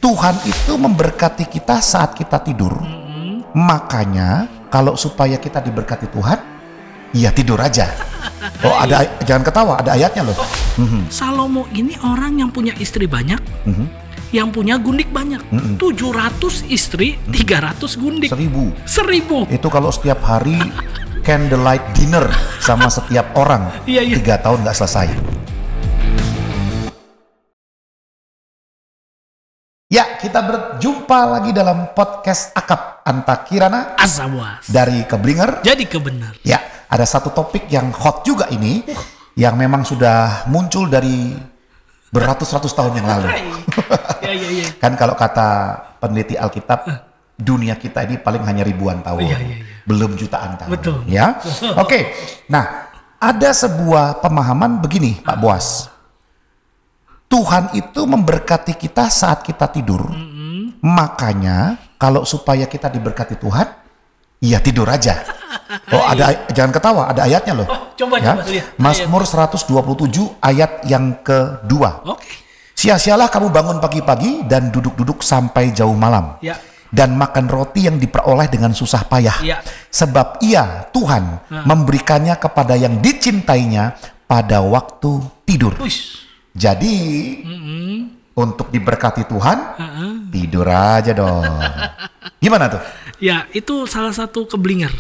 Tuhan itu memberkati kita saat kita tidur. Makanya kalau supaya kita diberkati Tuhan, ya tidur aja. Oh, ada, jangan ketawa, ada ayatnya loh. Salomo ini orang yang punya istri banyak, yang punya gundik banyak. 700 istri, 300 gundik. 1000. Itu kalau setiap hari candlelight dinner sama setiap orang, 3 tahun nggak selesai. Ya, kita berjumpa lagi dalam podcast Akap Anta Kirana Asawas dari Keblinger jadi kebenar. Ya, ada satu topik yang hot juga ini, yang memang sudah muncul dari beratus-ratus tahun yang lalu. Kan kalau kata peneliti Alkitab, dunia kita ini paling hanya ribuan tahun, belum jutaan tahun. Betul. Ya, oke. Nah, ada sebuah pemahaman begini, Pak Boas. Tuhan itu memberkati kita saat kita tidur. Makanya kalau supaya kita diberkati Tuhan, ya tidur aja. Oh, ada, jangan ketawa, ada ayatnya loh. Coba lihat. Mazmur 127 ayat yang kedua. Sia-sialah kamu bangun pagi-pagi dan duduk-duduk sampai jauh malam. Dan makan roti yang diperoleh dengan susah payah. Sebab ia, Tuhan, memberikannya kepada yang dicintainya pada waktu tidur. Jadi untuk diberkati Tuhan, tidur aja dong. Gimana tuh? Ya, itu salah satu keblinger.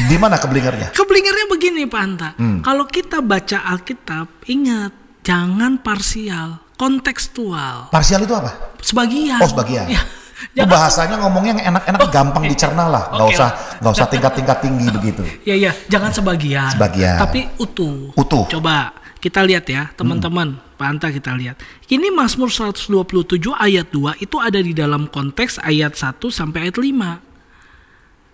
Di mana keblingernya? Keblingernya begini, Pak Anta. Kalau kita baca Alkitab, ingat, jangan parsial, kontekstual. Parsial itu apa? Sebagian. Oh, sebagian. Ya, bahasanya ngomongnya yang enak-enak, gampang dicerna lah. Nggak usah tingkat-tingkat tinggi begitu. Iya, jangan sebagian. Tapi utuh. Coba kita lihat ya, teman-teman. Pak Anta, kita lihat. Ini Mazmur 127 ayat 2 itu ada di dalam konteks ayat 1 sampai ayat 5.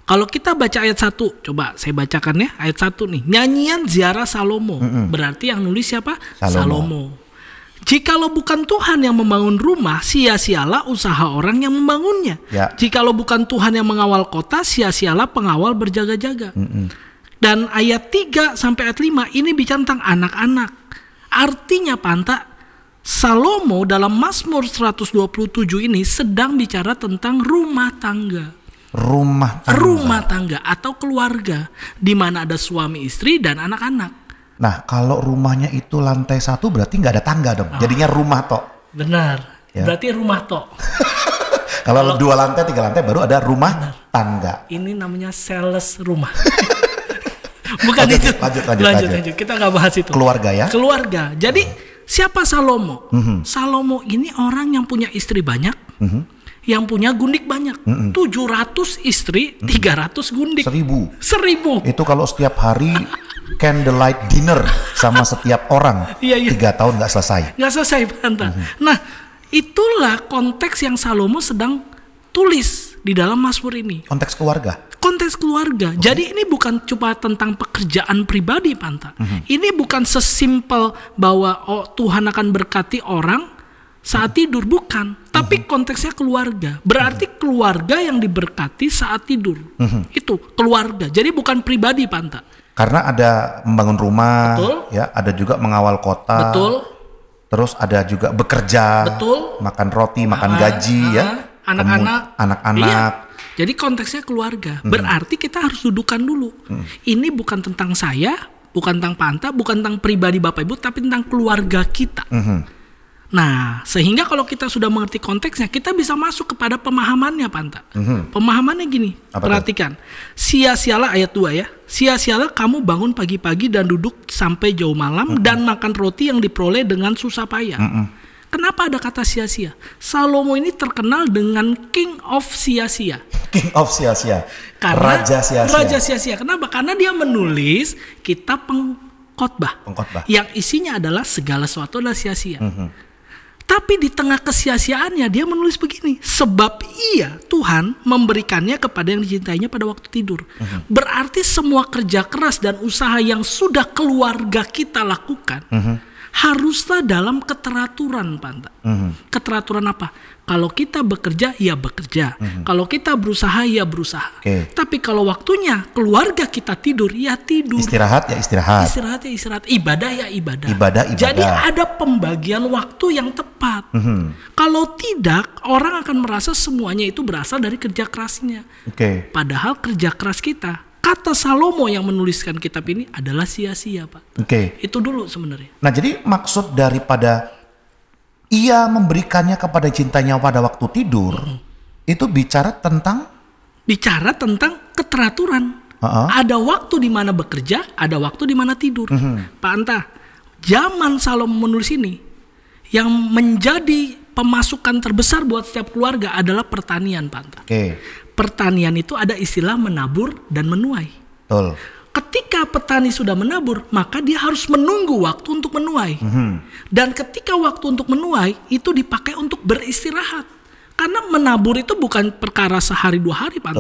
Kalau kita baca ayat 1, coba saya bacakan ya, ayat 1 nih. Nyanyian ziarah Salomo. Berarti yang nulis siapa? Salomo. Jikalau bukan Tuhan yang membangun rumah, sia-sialah usaha orang yang membangunnya. Jikalau bukan Tuhan yang mengawal kota, sia-sialah pengawal berjaga-jaga. Dan ayat 3 sampai ayat 5 ini bicara tentang anak-anak. Artinya Panta, Salomo dalam Mazmur 127 ini sedang bicara tentang rumah tangga. Rumah tangga atau keluarga, di mana ada suami istri dan anak-anak. Nah, kalau rumahnya itu lantai 1 berarti nggak ada tangga dong. Jadinya rumah tok. Benar. Ya? Berarti rumah tok. Kalau 2 lantai, 3 lantai baru ada rumah tangga. Ini namanya sales rumah. Bukan itu. Lanjut. Kita nggak bahas itu. Keluarga ya. Keluarga. Jadi siapa Salomo? Salomo ini orang yang punya istri banyak, yang punya gundik banyak. 700 istri, 300 gundik. 1000. Itu kalau setiap hari candlelight dinner sama setiap orang, 3 tahun nggak selesai. Nggak selesai, Panta. Nah, itulah konteks yang Salomo sedang tulis di dalam Mazmur ini. Konteks keluarga. Jadi ini bukan cuma tentang pekerjaan pribadi, Panta. Ini bukan sesimpel bahwa Tuhan akan berkati orang saat tidur, bukan. Tapi konteksnya keluarga. Berarti keluarga yang diberkati saat tidur. Itu keluarga. Jadi bukan pribadi, Panta. Karena ada membangun rumah, ya, ada juga mengawal kota. Terus ada juga bekerja, makan roti, makan gaji, ya. Anak-anak. Jadi konteksnya keluarga. Berarti kita harus dudukan dulu. Ini bukan tentang saya, bukan tentang Panta, bukan tentang pribadi Bapak Ibu, tapi tentang keluarga kita. Nah, sehingga kalau kita sudah mengerti konteksnya, kita bisa masuk kepada pemahamannya, Panta. Pemahamannya gini, perhatikan. Sia-sialah ayat 2 ya. Sia-sialah kamu bangun pagi-pagi dan duduk sampai jauh malam dan makan roti yang diperoleh dengan susah payah. Kenapa ada kata sia-sia? Salomo ini terkenal dengan King of sia-sia. Raja sia-sia. Kenapa? Karena dia menulis kitab pengkhotbah. Yang isinya adalah segala sesuatu adalah sia-sia. Tapi di tengah kesia-siaannya dia menulis begini. Sebab ia, Tuhan, memberikannya kepada yang dicintainya pada waktu tidur. Berarti semua kerja keras dan usaha yang sudah keluarga kita lakukan haruslah dalam keteraturan, Pak. Keteraturan apa? Kalau kita bekerja, ya bekerja. Kalau kita berusaha, ya berusaha. Tapi kalau waktunya keluarga kita tidur, ya tidur. Istirahat, ya istirahat. Istirahat, ya istirahat. Ibadah, ya ibadah. Ibadah. Jadi ada pembagian waktu yang tepat. Kalau tidak, orang akan merasa semuanya itu berasal dari kerja kerasnya. Padahal kerja keras kita, kata Salomo yang menuliskan kitab ini adalah sia-sia, Pak. Itu dulu sebenarnya. Nah, jadi maksud daripada ia memberikannya kepada cintanya pada waktu tidur, itu bicara tentang keteraturan. Ada waktu di mana bekerja, ada waktu di mana tidur. Pak Anta, zaman Salomo menulis ini, yang menjadi pemasukan terbesar buat setiap keluarga adalah pertanian, Pak Anta. Pertanian itu ada istilah menabur dan menuai. Betul. Ketika petani sudah menabur, maka dia harus menunggu waktu untuk menuai. Dan ketika waktu untuk menuai, itu dipakai untuk beristirahat. Karena menabur itu bukan perkara sehari 2 hari, Pak.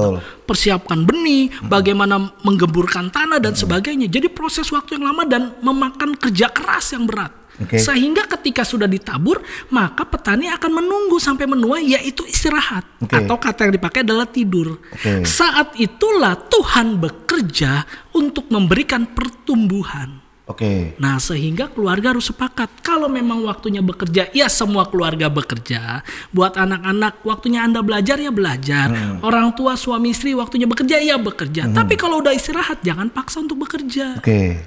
Persiapkan benih, bagaimana menggemburkan tanah dan sebagainya. Jadi proses waktu yang lama dan memakan kerja keras yang berat. Sehingga ketika sudah ditabur, maka petani akan menunggu sampai menuai, yaitu istirahat. Atau kata yang dipakai adalah tidur. Saat itulah Tuhan bekerja untuk memberikan pertumbuhan. Nah, sehingga keluarga harus sepakat. Kalau memang waktunya bekerja, ya semua keluarga bekerja. Buat anak-anak, waktunya Anda belajar, ya belajar. Orang tua, suami istri, waktunya bekerja, ya bekerja. Tapi kalau udah istirahat, jangan paksa untuk bekerja.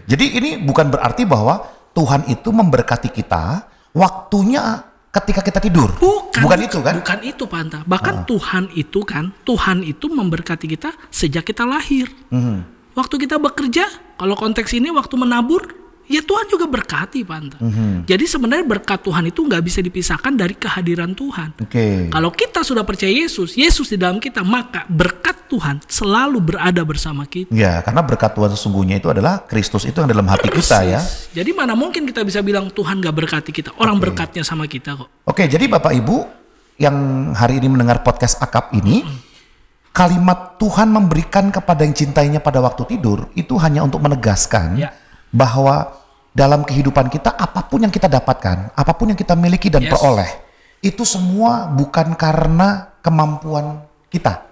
Jadi ini bukan berarti bahwa Tuhan itu memberkati kita waktunya ketika kita tidur. Bukan itu kan? Bukan itu, Pak Anta. Bahkan Tuhan itu memberkati kita sejak kita lahir. Waktu kita bekerja, kalau konteks ini waktu menabur, ya Tuhan juga berkati, Pak Anta. Jadi sebenarnya berkat Tuhan itu nggak bisa dipisahkan dari kehadiran Tuhan. Kalau kita sudah percaya Yesus di dalam kita, maka berkat Tuhan selalu berada bersama kita. Ya, karena berkat Tuhan sesungguhnya itu adalah Kristus itu yang dalam hati kita, ya. Jadi mana mungkin kita bisa bilang Tuhan gak berkati kita. Orang berkatnya sama kita kok. Jadi Bapak Ibu yang hari ini mendengar podcast Akap ini, kalimat Tuhan memberikan kepada yang cintainya pada waktu tidur itu hanya untuk menegaskan bahwa dalam kehidupan kita, apapun yang kita dapatkan, apapun yang kita miliki dan peroleh, itu semua bukan karena kemampuan kita,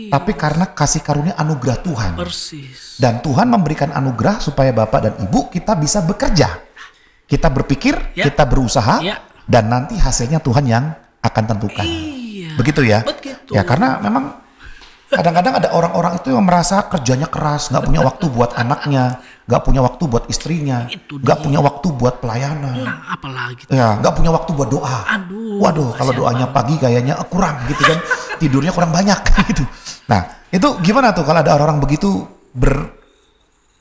tapi karena kasih karunia anugerah Tuhan. Dan Tuhan memberikan anugerah supaya Bapak dan Ibu kita bisa bekerja, kita berpikir, kita berusaha, dan nanti hasilnya Tuhan yang akan tentukan. Begitu ya? Ya, karena memang kadang-kadang ada orang-orang itu yang merasa kerjanya keras, nggak punya waktu buat anaknya, nggak punya waktu buat istrinya, nggak punya waktu buat pelayanan. Nah, apalagi? Ya, nggak punya waktu buat doa. Waduh, kalau doanya pagi kayaknya kurang gitu kan, tidurnya kurang banyak gitu. Nah, itu gimana tuh kalau ada orang-orang begitu?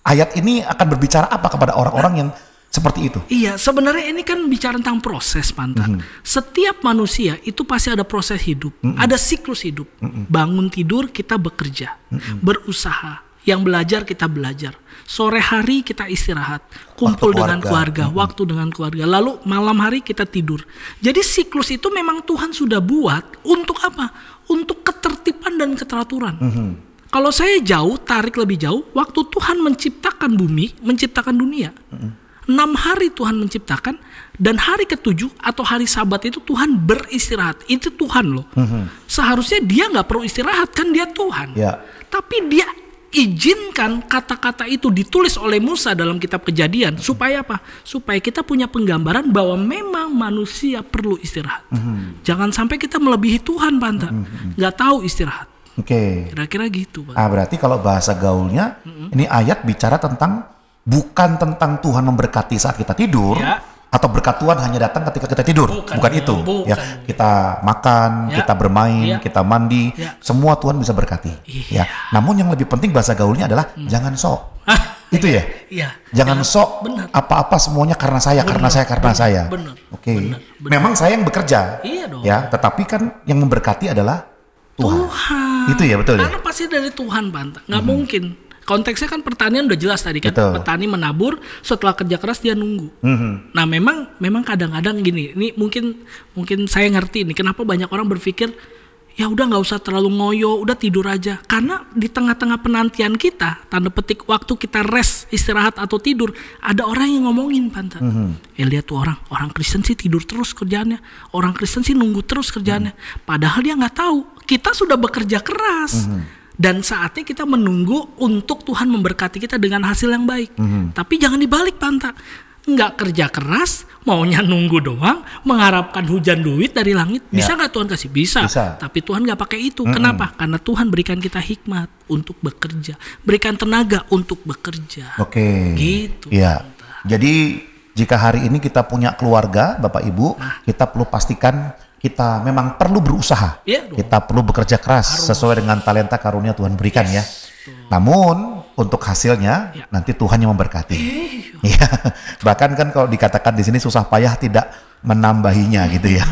Ayat ini akan berbicara apa kepada orang-orang yang seperti itu? Iya, sebenarnya ini kan bicara tentang proses, Panta. Setiap manusia itu pasti ada proses hidup, ada siklus hidup. Bangun tidur kita bekerja, berusaha. Yang belajar kita belajar. Sore hari kita istirahat, kumpul dengan keluarga, waktu dengan keluarga. Lalu malam hari kita tidur. Jadi siklus itu memang Tuhan sudah buat untuk apa? Untuk ketertiban dan keteraturan. Kalau saya tarik lebih jauh, waktu Tuhan menciptakan bumi, menciptakan dunia. 6 hari Tuhan menciptakan, dan hari ke-7 atau hari Sabat itu Tuhan beristirahat. Itu Tuhan loh. Seharusnya dia nggak perlu istirahat, kan dia Tuhan. Tapi dia izinkan kata-kata itu ditulis oleh Musa dalam kitab Kejadian. Supaya apa? Supaya kita punya penggambaran bahwa memang manusia perlu istirahat. Jangan sampai kita melebihi Tuhan, Panta. Nggak tahu istirahat. Kira-kira gitu, Pak. Berarti kalau bahasa gaulnya, ini ayat bicara tentang bukan tentang Tuhan memberkati saat kita tidur, atau berkat Tuhan hanya datang ketika kita tidur. Bukan itu. Ya, kita makan, kita bermain, kita mandi, semua Tuhan bisa berkati. Ya. Namun yang lebih penting bahasa gaulnya adalah jangan sok. Itu ya. Jangan sok apa-apa semuanya karena saya, karena saya. Memang saya yang bekerja. Ya, tetapi kan yang memberkati adalah Tuhan. Itu ya, betul ya. Karena pasti dari Tuhan, Banta. Nggak mungkin. Konteksnya kan pertanian udah jelas tadi kan. Petani menabur, setelah kerja keras dia nunggu. Nah, memang kadang-kadang gini, ini mungkin saya ngerti nih kenapa banyak orang berpikir ya udah nggak usah terlalu ngoyo, udah tidur aja. Karena di tengah-tengah penantian kita, tanda petik waktu kita rest, istirahat atau tidur, ada orang yang ngomongin, Panta. Lihat tuh orang Kristen sih tidur terus kerjaannya, orang Kristen sih nunggu terus kerjaannya. Padahal dia nggak tahu kita sudah bekerja keras. Dan saatnya kita menunggu untuk Tuhan memberkati kita dengan hasil yang baik. Tapi jangan dibalik, Panta. Nggak kerja keras, maunya nunggu doang, mengharapkan hujan duit dari langit. Bisa nggak Tuhan kasih? Bisa. Tapi Tuhan nggak pakai itu. Kenapa? Karena Tuhan berikan kita hikmat untuk bekerja, berikan tenaga untuk bekerja. Oke. Gitu. Ya. Jadi jika hari ini kita punya keluarga, Bapak Ibu, kita perlu pastikan kita memang perlu berusaha. Kita perlu bekerja keras sesuai dengan talenta karunia Tuhan berikan ya. Namun untuk hasilnya nanti Tuhan yang memberkati. Ya, bahkan kan kalau dikatakan di sini susah payah tidak menambahinya gitu ya.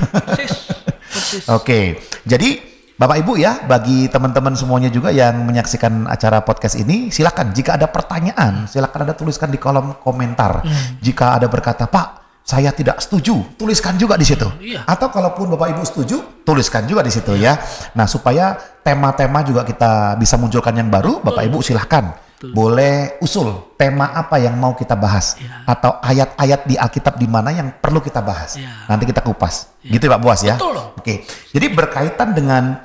Oke, jadi Bapak Ibu ya, bagi teman-teman semuanya juga yang menyaksikan acara podcast ini, silakan jika ada pertanyaan, silakan Anda tuliskan di kolom komentar. Jika ada berkata, Pak, saya tidak setuju, tuliskan juga di situ. Atau kalaupun Bapak Ibu setuju, tuliskan juga di situ ya. Nah, supaya tema-tema juga kita bisa munculkan yang baru, Bapak Ibu silahkan. Boleh usul tema apa yang mau kita bahas atau ayat-ayat di Alkitab di mana yang perlu kita bahas. Nanti kita kupas. Gitu ya Pak Boas ya. Oke. Jadi berkaitan dengan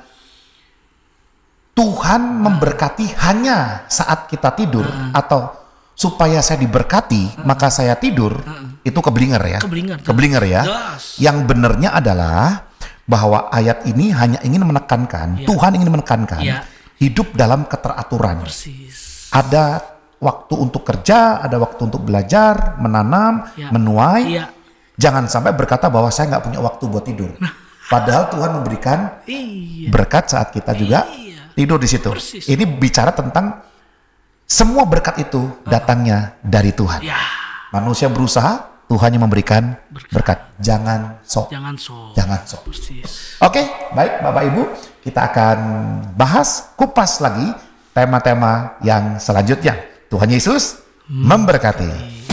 Tuhan memberkati hanya saat kita tidur atau supaya saya diberkati maka saya tidur, itu keblinger ya. Keblinger ya. Yang benarnya adalah bahwa ayat ini hanya ingin menekankan, Tuhan ingin menekankan hidup dalam keteraturan. Ada waktu untuk kerja, ada waktu untuk belajar, menanam, menuai. Jangan sampai berkata bahwa saya nggak punya waktu buat tidur. Padahal Tuhan memberikan berkat saat kita juga tidur di situ. Ini bicara tentang semua berkat itu datangnya dari Tuhan. Manusia berusaha, Tuhan yang memberikan berkat. Jangan sok. Oke, baik Bapak Ibu, kita akan bahas, kupas lagi tema-tema yang selanjutnya. Tuhan Yesus memberkati.